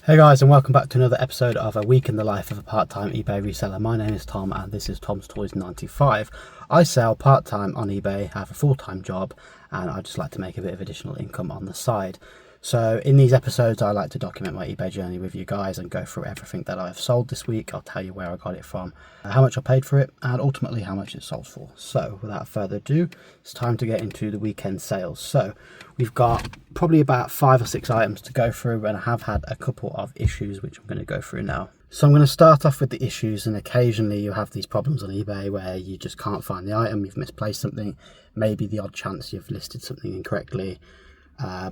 Hey guys, and welcome back to another episode of A Week in the Life of a Part-Time eBay Reseller. My name is Tom and this is Tom's Toys 95. I sell part-time on eBay, have a full-time job, and I just like to make a bit of additional income on the side. So in these episodes I like to document my eBay journey with you guys and go through everything that I've sold this week. I'll tell you where I got it from, how much I paid for it, and ultimately how much it sold for. So without further ado, it's time to get into the weekend sales. So we've got probably about 5 or 6 items to go through, and I have had a couple of issues which I'm going to go through now. So I'm going to start off with the issues, and occasionally you have these problems on eBay where you just can't find the item, you've misplaced something, maybe the odd chance you've listed something incorrectly,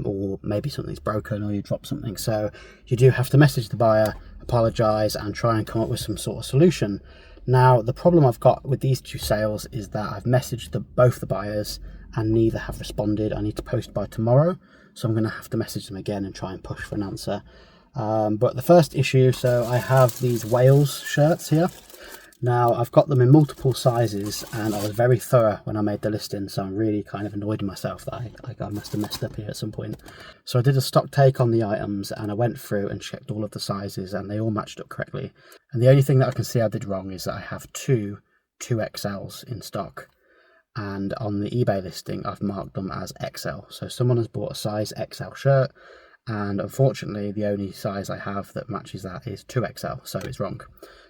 or maybe something's broken or you drop something. So you do have to message the buyer, apologise, and try and come up with some sort of solution. Now the problem I've got with these 2 sales is that I've messaged both the buyers and neither have responded. I need to post by tomorrow, so I'm going to have to message them again and try and push for an answer. But the first issue, so I have these Wales shirts here. Now I've got them in multiple sizes and I was very thorough when I made the listing, so I'm really kind of annoyed with myself that I must have messed up here at some point. So I did a stock take on the items and I went through and checked all of the sizes and they all matched up correctly. And the only thing that I can see I did wrong is that I have two 2XLs in stock. And on the eBay listing I've marked them as XL. So someone has bought a size XL shirt, and unfortunately the only size I have that matches that is 2XL, so it's wrong.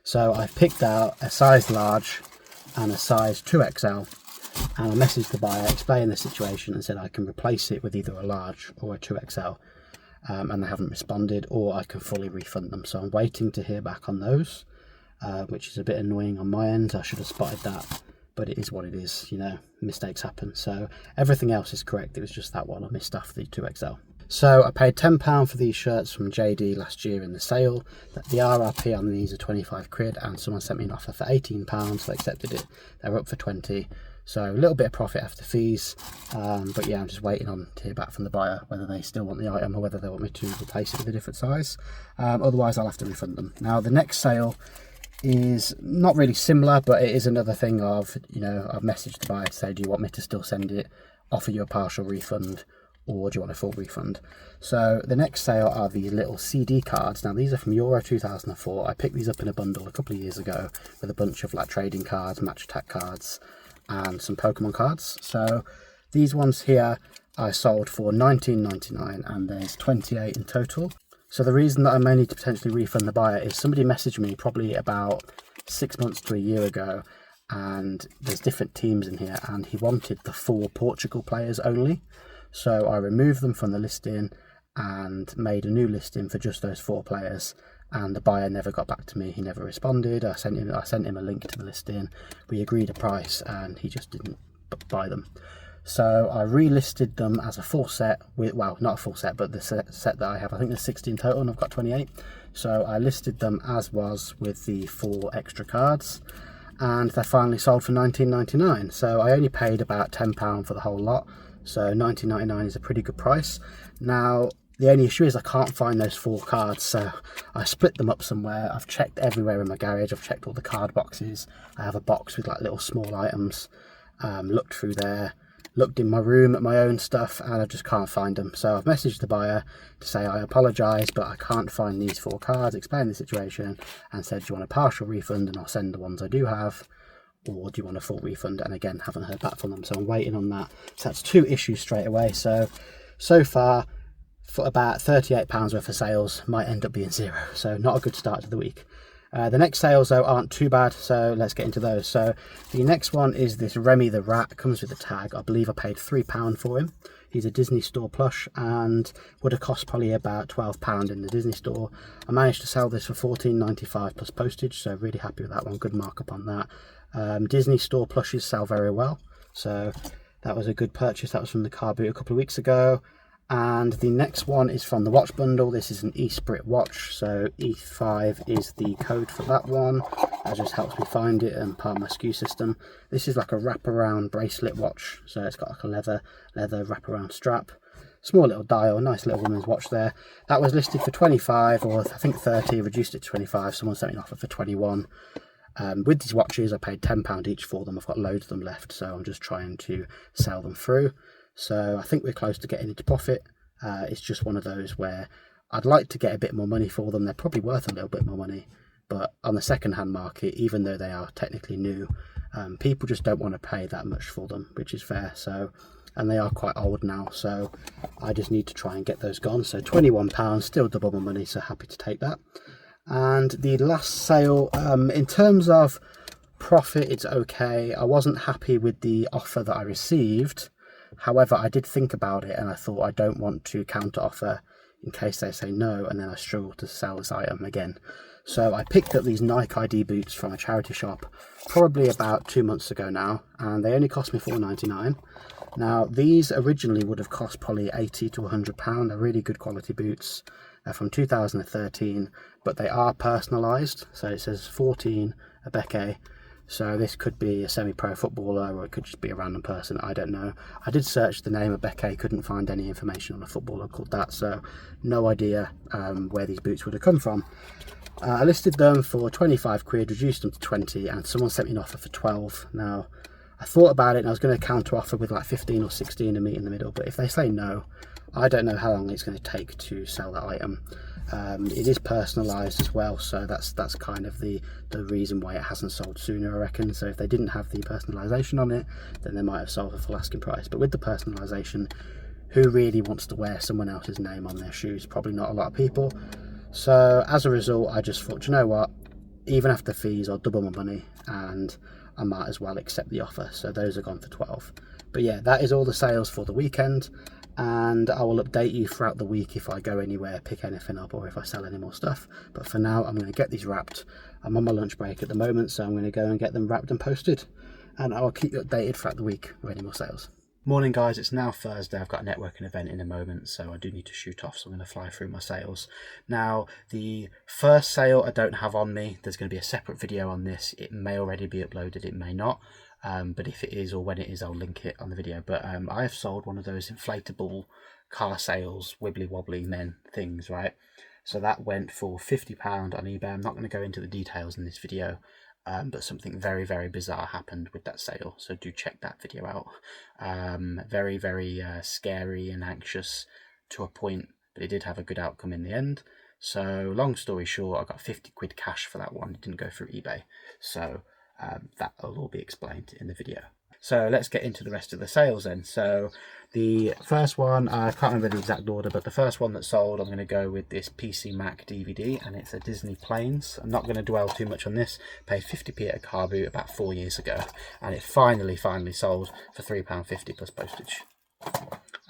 So I've picked out a size large and a size 2XL, and I messaged the buyer, explained the situation and said I can replace it with either a large or a 2XL, and they haven't responded, or I can fully refund them. So I'm waiting to hear back on those, which is a bit annoying on my end. I should have spotted that, but it is what it is, you know, mistakes happen. So everything else is correct, it was just that one I missed off, the 2XL. So I paid £10 for these shirts from JD last year in the sale. The RRP on these are 25 quid, and someone sent me an offer for £18, so I accepted it. They were up for 20, so a little bit of profit after fees. But yeah, I'm just waiting on to hear back from the buyer whether they still want the item or whether they want me to replace it with a different size. Otherwise I'll have to refund them. Now the next sale is not really similar, but it is another thing of, you know, I've messaged the buyer to say, do you want me to still send it, offer you a partial refund, or do you want a full refund? So the next sale are these little CD cards. Now these are from Euro 2004. I picked these up in a bundle a couple of years ago with a bunch of like trading cards, match attack cards, and some Pokemon cards. So these ones here I sold for £19.99, and there's 28 in total. So the reason that I may need to potentially refund the buyer is somebody messaged me probably about 6 months to a year ago, and there's different teams in here, and he wanted the 4 Portugal players only. So I removed them from the listing and made a new listing for just those 4 players, and the buyer never got back to me. He never responded. I sent him a link to the listing. We agreed a price and he just didn't buy them. So I relisted them as a full set with, well, not a full set, but the set that I have, I think there's 16 total and I've got 28. So I listed them as was with the 4 extra cards, and they're finally sold for £19.99. So I only paid about £10 for the whole lot. So £19.99 is a pretty good price. Now the only issue is I can't find those 4 cards, so I split them up somewhere. I've checked everywhere in my garage. I've checked all the card boxes. I have a box with like little small items. Looked through there, looked in my room at my own stuff, and I just can't find them. So I've messaged the buyer to say I apologise, but I can't find these 4 cards, explained the situation, and said, do you want a partial refund and I'll send the ones I do have, or do you want a full refund? And again, haven't heard back from them, so I'm waiting on that. So that's 2 issues straight away. So far, for about £38 worth of sales, might end up being 0. So not a good start to the week. The next sales though aren't too bad, so let's get into those. So the next one is this Remy the Rat. Comes with a tag. I believe I paid £3 for him. He's a Disney Store plush and would have cost probably about £12 in the Disney Store. I managed to sell this for £14.95 plus postage, so really happy with that one. Good markup on that. Disney Store plushes sell very well, so that was a good purchase. That was from the car boot a couple of weeks ago. And the next one is from the watch bundle. This is an eSprit watch, so E5 is the code for that one. That just helps me find it and part of my SKU system. This is like a wraparound bracelet watch, so it's got like a leather wraparound strap. Small little dial, nice little woman's watch there. That was listed for 25, or I think 30, reduced it to 25. Someone sent me an offer for 21. With these watches I paid £10 each for them. I've got loads of them left, so I'm just trying to sell them through. So I think we're close to getting into profit. It's just one of those where I'd like to get a bit more money for them. They're probably worth a little bit more money, but on the second-hand market, even though they are technically new, people just don't want to pay that much for them, which is fair. So, and they are quite old now, so I just need to try and get those gone. So £21, still double my money, so happy to take that. And the last sale, in terms of profit, it's okay. I wasn't happy with the offer that I received. However, I did think about it and I thought I don't want to counter offer in case they say no and then I struggle to sell this item again. So I picked up these Nike ID boots from a charity shop probably about 2 months ago now, and they only cost me £4.99. Now, these originally would have cost probably £80 to £100. They're really good quality boots. They're from 2013, but they are personalised. So it says 14 Abeke. So this could be a semi-pro footballer, or it could just be a random person. I don't know. I did search the name of Abeke, couldn't find any information on a footballer called that. So no idea where these boots would have come from. I listed them for 25 quid, reduced them to 20, and someone sent me an offer for 12. Now, I thought about it and I was going to counter offer with like 15 or 16 and meet in the middle, but if they say no, I don't know how long it's going to take to sell that item. It is personalised as well, so that's kind of the reason why it hasn't sold sooner, I reckon. So if they didn't have the personalisation on it, then they might have sold for full asking price. But with the personalisation, who really wants to wear someone else's name on their shoes? Probably not a lot of people. So as a result, I just thought, you know what, even after fees, I'll double my money and I might as well accept the offer. So those are gone for 12. But yeah, that is all the sales for the weekend, and I will update you throughout the week if I go anywhere, pick anything up, or if I sell any more stuff. But for now, I'm going to get these wrapped. I'm on my lunch break at the moment, so I'm going to go and get them wrapped and posted, and I'll keep you updated throughout the week with any more sales. Morning guys, it's now Thursday. I've got a networking event in a moment, so I do need to shoot off, so I'm going to fly through my sales. Now, the first sale I don't have on me. There's going to be a separate video on this. It may already be uploaded, it may not. But if it is, or when it is, I'll link it on the video. But I have sold one of those inflatable car sales, wibbly wobbly men things, right? So that went for £50 on eBay. I'm not going to go into the details in this video. But something very, very bizarre happened with that sale, so do check that video out. Very, very scary and anxious to a point, but it did have a good outcome in the end. So long story short, I got 50 quid cash for that one. It didn't go through eBay, so that will all be explained in the video. So let's get into the rest of the sales then. So the first one, I can't remember the exact order, but the first one that sold, I'm going to go with this PC Mac DVD, and it's a Disney Planes. I'm not going to dwell too much on this. Paid 50p at a car boot about 4 years ago, and it finally sold for £3.50 plus postage.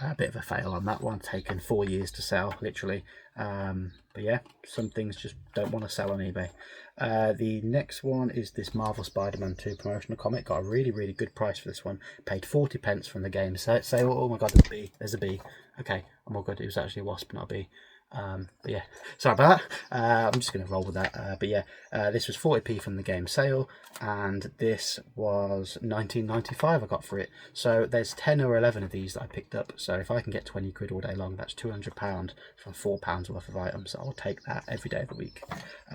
A bit of a fail on that one, taken 4 years to sell, literally. But yeah, some things just don't want to sell on eBay. The next one is this Marvel Spider-Man 2 promotional comic. Got a really, really good price for this one. Paid 40 pence from the game sale. Oh my god, there's a bee. There's a bee. Okay, I'm all good. It was actually a wasp, not a bee. But yeah, sorry about that. I'm just going to roll with that. But yeah, this was 40p from the game sale, and this was 19.95 I got for it. So there's 10 or 11 of these that I picked up. So if I can get 20 quid all day long, that's £200 from £4 worth of items. So I'll take that every day of the week.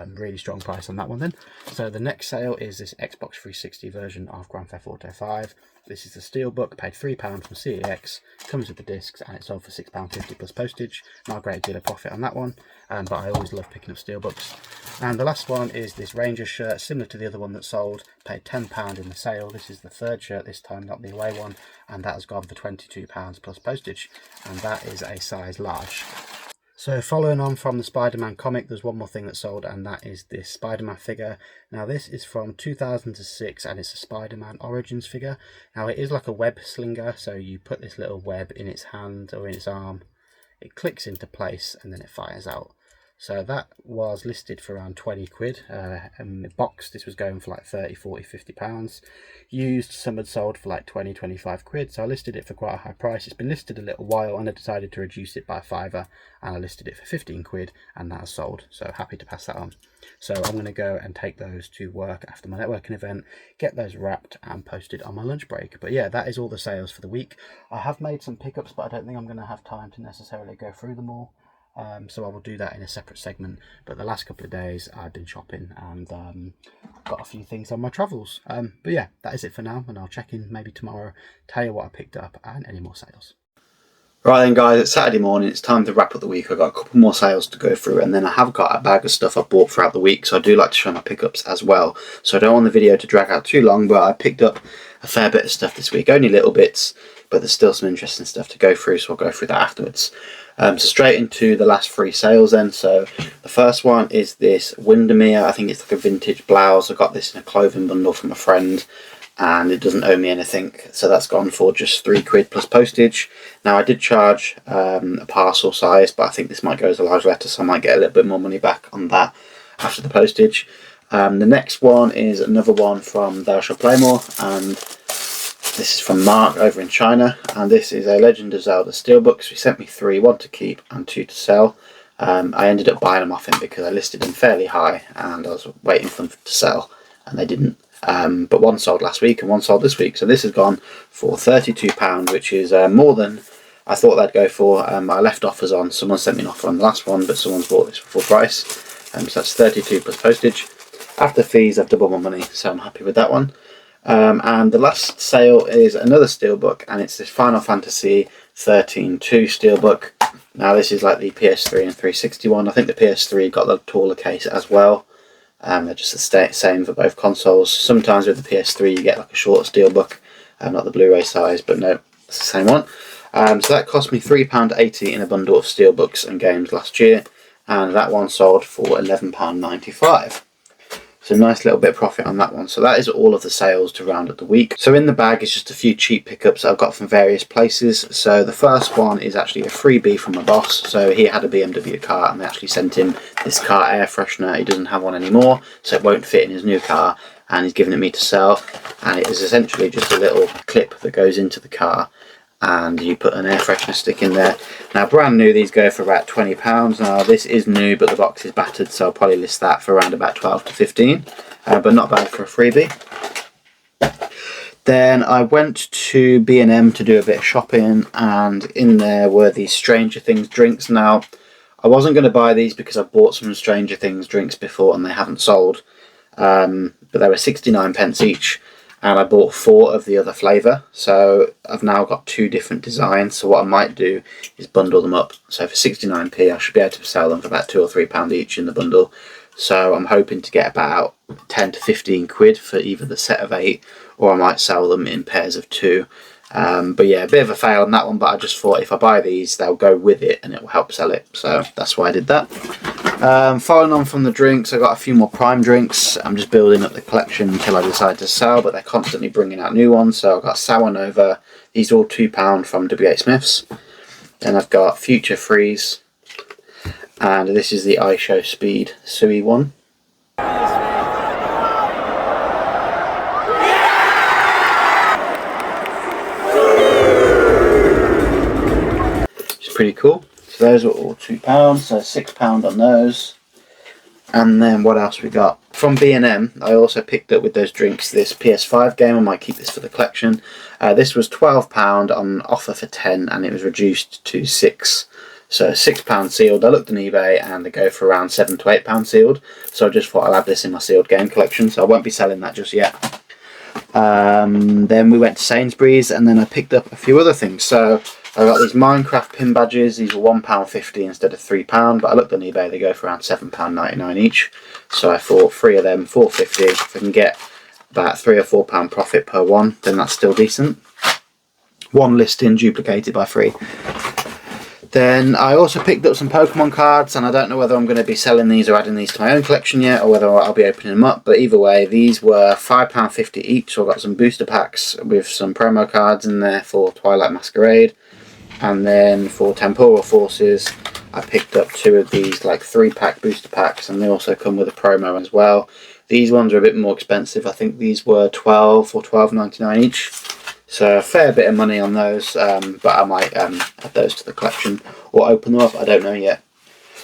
Really strong price on that one then. So the next sale is this Xbox 360 version of Grand Theft Auto 5. This is the Steelbook, paid £3 from CEX, comes with the discs, and it's sold for £6.50 plus postage. Not a great deal of profit on that one, but I always love picking up Steelbooks. And the last one is this Rangers shirt, similar to the other one that sold, paid £10 in the sale. This is the third shirt this time, not the away one, and that has gone for £22 plus postage, and that is a size large. So following on from the Spider-Man comic, there's one more thing that sold, and that is this Spider-Man figure. Now this is from 2006, and it's a Spider-Man Origins figure. Now it is like a web slinger, so you put this little web in its hand or in its arm, it clicks into place, and then it fires out. So that was listed for around 20 quid. And the box, this was going for like 30, 40, 50 pounds. Used, some had sold for like 20, 25 quid. So I listed it for quite a high price. It's been listed a little while, and I decided to reduce it by a fiver, and I listed it for 15 quid, and that has sold. So happy to pass that on. So I'm going to go and take those to work after my networking event, get those wrapped and posted on my lunch break. But yeah, that is all the sales for the week. I have made some pickups, but I don't think I'm going to have time to necessarily go through them all. So I will do that in a separate segment. But the last couple of days I've been shopping and got a few things on my travels. But yeah, that is it for now, and I'll check in maybe tomorrow, tell you what I picked up and any more sales. Right then guys, it's Saturday morning, it's time to wrap up the week. I've got a couple more sales to go through, and then I have got a bag of stuff I bought throughout the week, so I do like to show my pickups as well. So I don't want the video to drag out too long, but I picked up a fair bit of stuff this week, only little bits, but there's still some interesting stuff to go through, so I'll go through that afterwards. So straight into the last 3 sales then. So the first one is this Windermere. I think it's like a vintage blouse. I got this in a clothing bundle from a friend, and it doesn't owe me anything, so that's gone for just £3 plus postage. Now I did charge a parcel size, but I think this might go as a large letter, so I might get a little bit more money back on that after the postage. The next one is another one from Thou Shalt Play More, and this is from Mark over in China, and this is a Legend of Zelda steelbooks. He sent me 3, 1 to keep and 2 to sell. I ended up buying them off him because I listed them fairly high and I was waiting for them to sell, and they didn't. But one sold last week and one sold this week, so this has gone for £32, which is more than I thought they'd go for. I left offers on. Someone sent me an offer on the last one, but someone's bought this for full price, so that's 32 plus postage. After fees I've doubled my money, so I'm happy with that one. And the last sale is another steelbook, and it's this Final Fantasy 13-2 steelbook. Now this is like the PS3 and 360 one. I think the PS3 got the taller case as well. They're just the same for both consoles. Sometimes with the PS3 you get like a shorter steelbook, not the Blu-ray size, but no, it's the same one. So that cost me £3.80 in a bundle of steelbooks and games last year, and that one sold for £11.95. So nice little bit of profit on that one. So that is all of the sales to round up the week. So in the bag is just a few cheap pickups I've got from various places. So the first one is actually a freebie from my boss. So he had a BMW car and they actually sent him this car air freshener. He doesn't have one anymore, so it won't fit in his new car, and he's given it me to sell. And it is essentially just a little clip that goes into the car, and you put an air freshener stick in there. Now brand new, these go for about £20. Now this is new, but the box is battered, so I'll probably list that for around about 12 to 15, but not bad for a freebie. Then I went to B&M to do a bit of shopping, and in there were these Stranger Things drinks. Now I wasn't going to buy these because I bought some Stranger Things drinks before and they haven't sold, but they were 69p each. And I bought 4 of the other flavour, so I've now got 2 different designs. So what I might do is bundle them up. So for 69p I should be able to sell them for about £2 or £3 each in the bundle. So I'm hoping to get about 10 to 15 quid for either the set of 8, or I might sell them in pairs of 2. But yeah, a bit of a fail on that one, but I just thought if I buy these they'll go with it and it will help sell it, so that's why I did that. Following on from the drinks, I got a few more prime drinks. I'm just building up the collection until I decide to sell, but they're constantly bringing out new ones. So I've got Sour Nova, these are all £2 from W.H. Smith's. Then I've got Future Freeze, and this is the iShow Speed Sui one. Pretty cool. So those are all £2, so £6 on those. And then what else we got? From B&M, I also picked up with those drinks this PS5 game. I might keep this for the collection. This was £12 on offer for 10, and it was reduced to 6. So £6 sealed. I looked on eBay and they go for around £7 to £8 sealed. So I just thought I'll add this in my sealed game collection. So I won't be selling that just yet. Then we went to Sainsbury's, and then I picked up a few other things. So I got these Minecraft pin badges. These were £1.50 instead of £3, but I looked on eBay, they go for around £7.99 each. So I thought 3 of them, £4.50. If I can get about £3 or £4 profit per one, then that's still decent. One listing duplicated by 3. Then I also picked up some Pokemon cards, and I don't know whether I'm going to be selling these or adding these to my own collection yet, or whether I'll be opening them up, but either way, these were £5.50 each. So I got some booster packs with some promo cards in there for Twilight Masquerade. And then for Temporal Forces, I picked up 2 of these like 3-pack booster packs, and they also come with a promo as well. These ones are a bit more expensive. I think these were £12 or £12.99 each. So a fair bit of money on those, but I might add those to the collection or open them up, I don't know yet.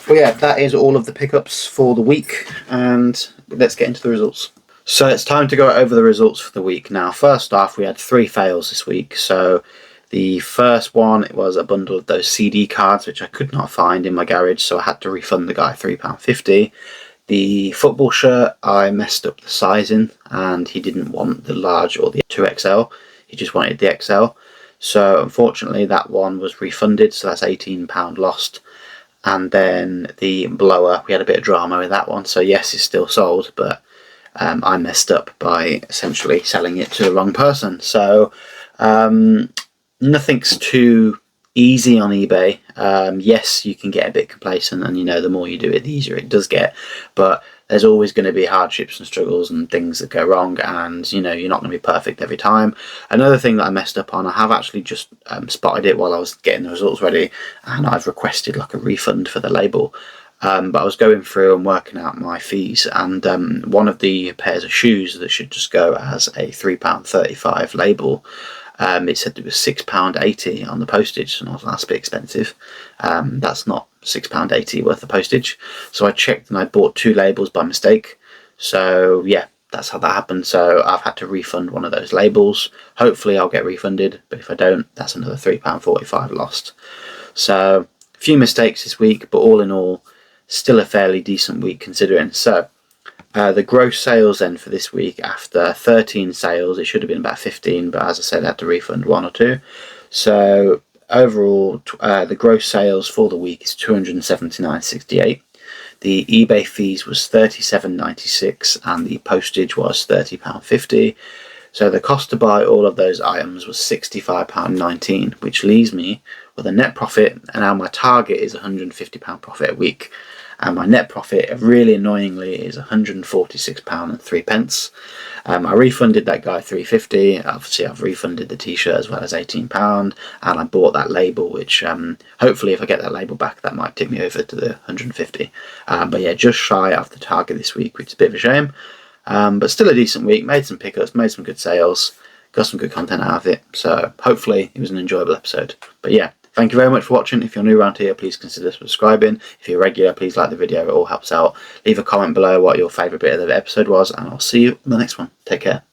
But yeah, that is all of the pickups for the week, and let's get into the results. So it's time to go over the results for the week. Now first off, we had 3 fails this week. So the first one, it was a bundle of those CD cards, which I could not find in my garage, so I had to refund the guy £3.50. The football shirt, I messed up the sizing, and he didn't want the large or the 2XL. He just wanted the XL. So unfortunately that one was refunded, so that's £18 lost. And then the blower, we had a bit of drama with that one, so yes, it's still sold, but I messed up by essentially selling it to the wrong person. So nothing's too easy on eBay. Yes, you can get a bit complacent, and the more you do it, the easier it does get, but there's always going to be hardships and struggles and things that go wrong, and you're not going to be perfect every time. Another thing that I messed up on, I have actually just spotted it while I was getting the results ready, and I've requested like a refund for the label. But I was going through and working out my fees, and one of the pairs of shoes that should just go as a £3.35 label, it said it was £6.80 on the postage, and I was like, that's a bit expensive. That's not £6.80 worth of postage. So I checked, and I bought 2 labels by mistake. So yeah, that's how that happened. So I've had to refund one of those labels. Hopefully I'll get refunded, but if I don't, that's another £3.45 lost. So a few mistakes this week, but all in all, still a fairly decent week considering. So the gross sales then for this week, after 13 sales, it should have been about 15, but as I said, I had to refund 1 or 2. So overall, the gross sales for the week is £279.68. The eBay fees was £37.96, and the postage was £30.50. So the cost to buy all of those items was £65.19, which leaves me with a net profit, and now my target is £150 profit a week. And my net profit, really annoyingly, is £146.03. I refunded that guy £3.50. Obviously, I've refunded the t-shirt as well as £18, and I bought that label, which hopefully, if I get that label back, that might tip me over to the 150. But yeah, just shy of the target this week, which is a bit of a shame. But still a decent week. Made some pickups, made some good sales, got some good content out of it. So hopefully, it was an enjoyable episode. But yeah. Thank you very much for watching. If you're new around here, please consider subscribing. If you're regular, please like the video. It all helps out. Leave a comment below what your favourite bit of the episode was, and I'll see you in the next one. Take care.